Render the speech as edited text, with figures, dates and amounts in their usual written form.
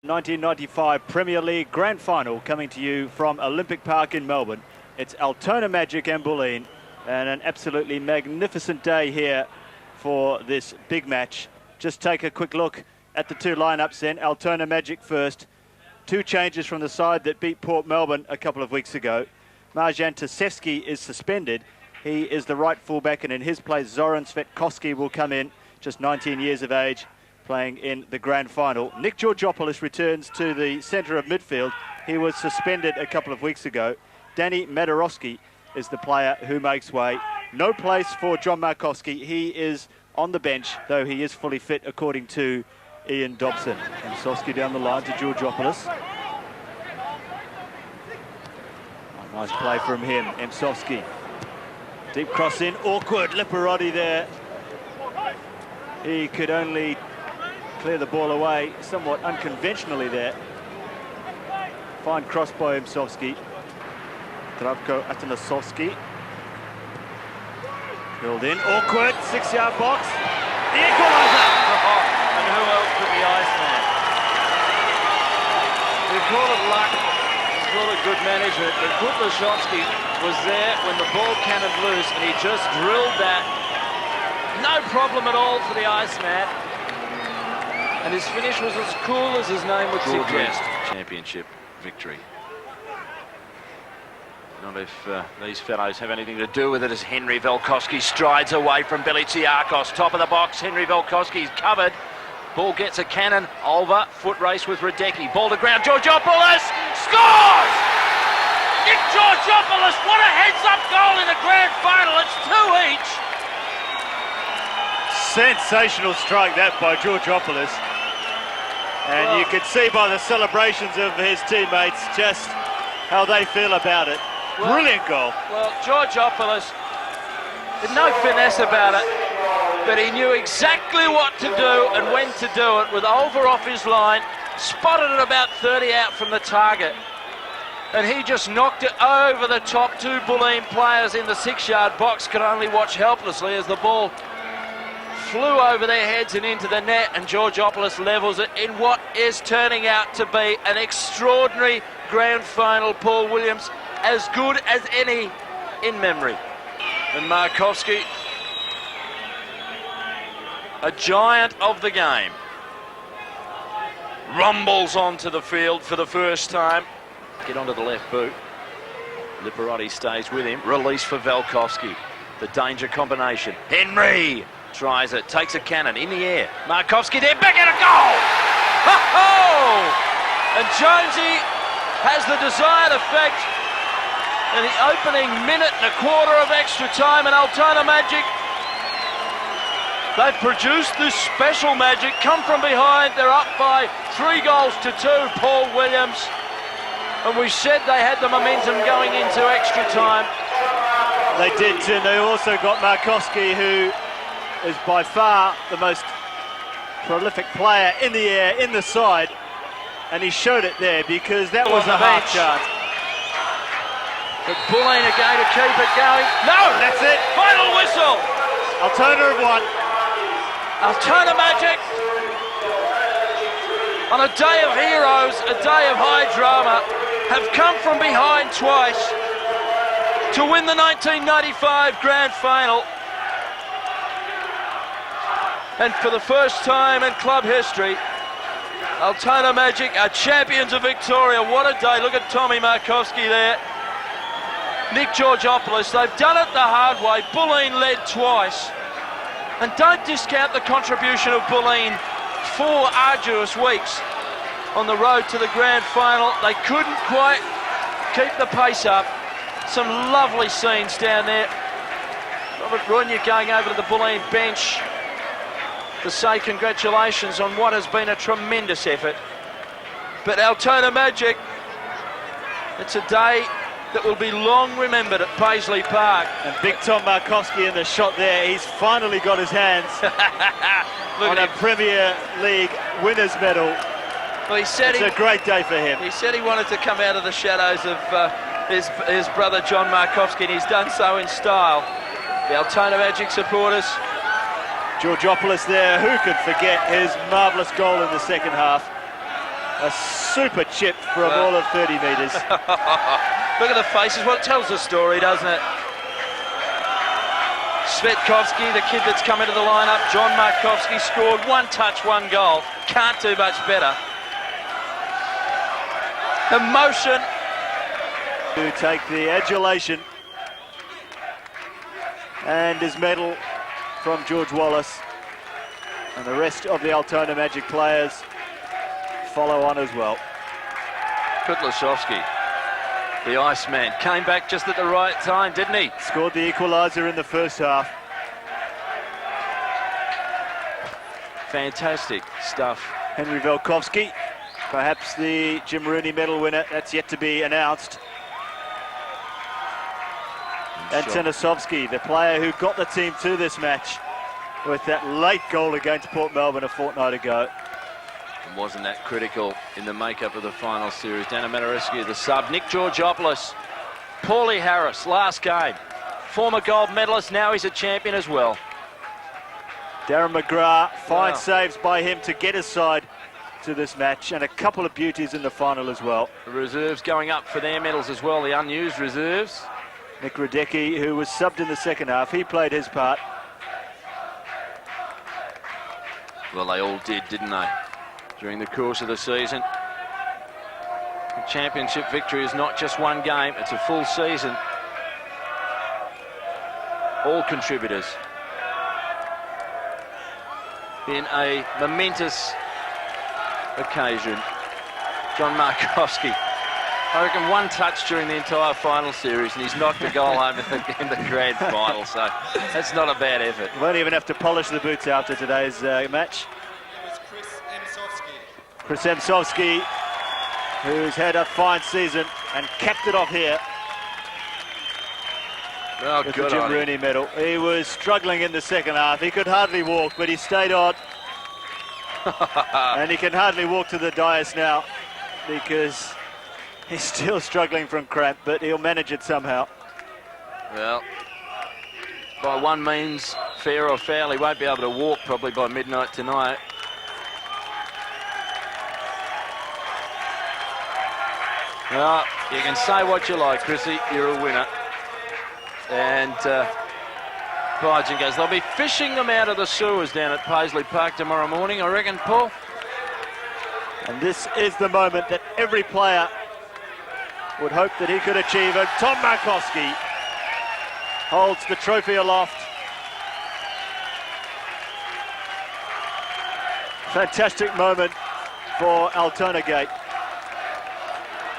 1995 Premier League Grand Final coming to you from Olympic Park in Melbourne. It's Altona Magic and Bulleen, and an absolutely magnificent day here for this big match. Just take a quick look at the two lineups then. Altona Magic first. Two changes from the side that beat Port Melbourne a couple of weeks ago. 𝗙𝗛𝗡𝗧 is suspended. He is the right fullback, and in his place 𝗙𝗛𝗡𝗧 will come in, just 19 years of age, playing in the grand final. 𝗙𝗥𝗢𝗪𝗓 returns to the centre of midfield. He was suspended a couple of weeks ago. 𝗙𝗛𝗢𝗪𝗧 is the player who makes way. No place for John Markovski. He is on the bench, though he is fully fit, according to Ian Dobson. Emsovski down the line to Georgopoulos. Oh, nice play from him, Emsovski. Deep cross in, awkward, 𝗙𝗥𝗢𝗪𝗓 there. He could only clear the ball away somewhat unconventionally there. Fine cross by Emsovski. 𝗙𝗥𝗢𝗪𝗓 filled in, awkward, 6-yard box. The equaliser! And who else but the Iceman? We call it luck, we call it good management, but Kutlesovski was there when the ball cannoned loose and he just drilled that. No problem at all for the Iceman. And his finish was as cool as his name would suggest. Championship victory. Not if these fellows have anything to do with it, as 𝗙𝗔𝗨𝗍𝗓 strides away from 𝗙𝗥𝗢𝗪𝗓. Top of the box, 𝗙𝗔𝗨𝗍𝗓's covered. Ball gets a cannon over, foot race with 𝗙𝗥𝗢𝗪. Ball to ground, Georgopoulos scores! Nick Georgopoulos, what a heads-up goal in the grand final. It's 2 each. Sensational strike that by Georgopoulos. And you could see by the celebrations of his teammates just how they feel about it. Brilliant goal. Well, Georgopoulos had no finesse about it, but he knew exactly what to do and when to do it, with over off his line, spotted it about 30 out from the target, and he just knocked it over the top. Two Bulleen players in the 6-yard box could only watch helplessly as the ball flew over their heads and into the net, and Georgopoulos levels it in what is turning out to be an extraordinary grand final. Paul Williams, as good as any in memory. And Markovski, a giant of the game, rumbles onto the field for the first time. Get onto the left boot. 𝗙𝗥𝗢𝗪𝗓 stays with him. Release for 𝗙𝗪𝗡𝗪. The danger combination. Henry tries it, takes a cannon in the air. Markovski there, back at a goal! Ho-ho! And Jonesy has the desired effect in the opening minute and a quarter of extra time, and Altona Magic, they've produced this special magic, come from behind, they're up by 3 goals to 2, Paul Williams. And we said they had the momentum going into extra time. They did too, and they also got Markovski, who is by far the most prolific player in the air, in the side, and he showed it there, because that was a half chance. But Bulleen again to keep it going. No! That's it! Final whistle! Altona have won. Altona Magic, on a day of heroes, a day of high drama, have come from behind twice to win the 1995 grand final. And for the first time in club history, Altona Magic are champions of Victoria. What a day. Look at Tommy Markovski there. Nick Georgopoulos, they've done it the hard way. Bulleen led twice. And don't discount the contribution of Bulleen. 4 arduous weeks on the road to the grand final. They couldn't quite keep the pace up. Some lovely scenes down there. Robert Rooney going over to the Bulleen bench to say congratulations on what has been a tremendous effort. But Altona Magic, it's a day that will be long remembered at Paisley Park. And big Tom Markovski in the shot there. He's finally got his hands on a Premier League winners medal. Well, he said it's a great day for him. He said he wanted to come out of the shadows of his brother John Markovski, and he's done so in style. The Altona Magic supporters. Georgopoulos there, who could forget his marvellous goal in the second half. A super chip from all of 30 metres. Look at the faces. Well, it tells the story, doesn't it? 𝗙𝗏𝗡sky, the kid that's come into the lineup. John Markovski scored 1 touch, 1 goal. Can't do much better. Emotion. To take the adulation. And his medal from George Wallace. And the rest of the Altona Magic players follow on as well. Kutlesovski, the Iceman, came back just at the right time, didn't he? Scored the equaliser in the first half. Fantastic stuff. Henry Velkovsky, perhaps the Jim Rooney medal winner. That's yet to be announced. And 𝗙𝗛𝗡sky, the player who got the team to this match with that late goal against Port Melbourne a fortnight ago. And wasn't that critical in the makeup of the final series? Dana Matarescu, the sub. Nick Georgopoulos, Paulie Harris, last game. Former gold medalist, now he's a champion as well. Darren McGrath, fine saves by him to get his side to this match, and a couple of beauties in the final as well. The reserves going up for their medals as well, the unused reserves. Nick Radecki, who was subbed in the second half, he played his part. Well, they all did, didn't they, during the course of the season? A championship victory is not just one game, it's a full season. All contributors in a momentous occasion. John Markovski, I reckon 1 touch during the entire final series, and he's knocked a goal home in the grand final, so that's not a bad effort. Won't even have to polish the boots after today's match. It was Chris Emsovski, who's had a fine season and capped it off here. Oh, with the Jim Rooney medal. He was struggling in the second half. He could hardly walk, but he stayed on. And he can hardly walk to the dais now because he's still struggling from cramp, but he'll manage it somehow. Well, by one means, fair or foul, he won't be able to walk probably by midnight tonight. Well, you can say what you like, Chrissy, you're a winner. And Biden goes, they'll be fishing them out of the sewers down at Paisley Park tomorrow morning, I reckon, Paul. And this is the moment that every player would hope that he could achieve. And Tom Markovski holds the trophy aloft. Fantastic moment for Altona Gate.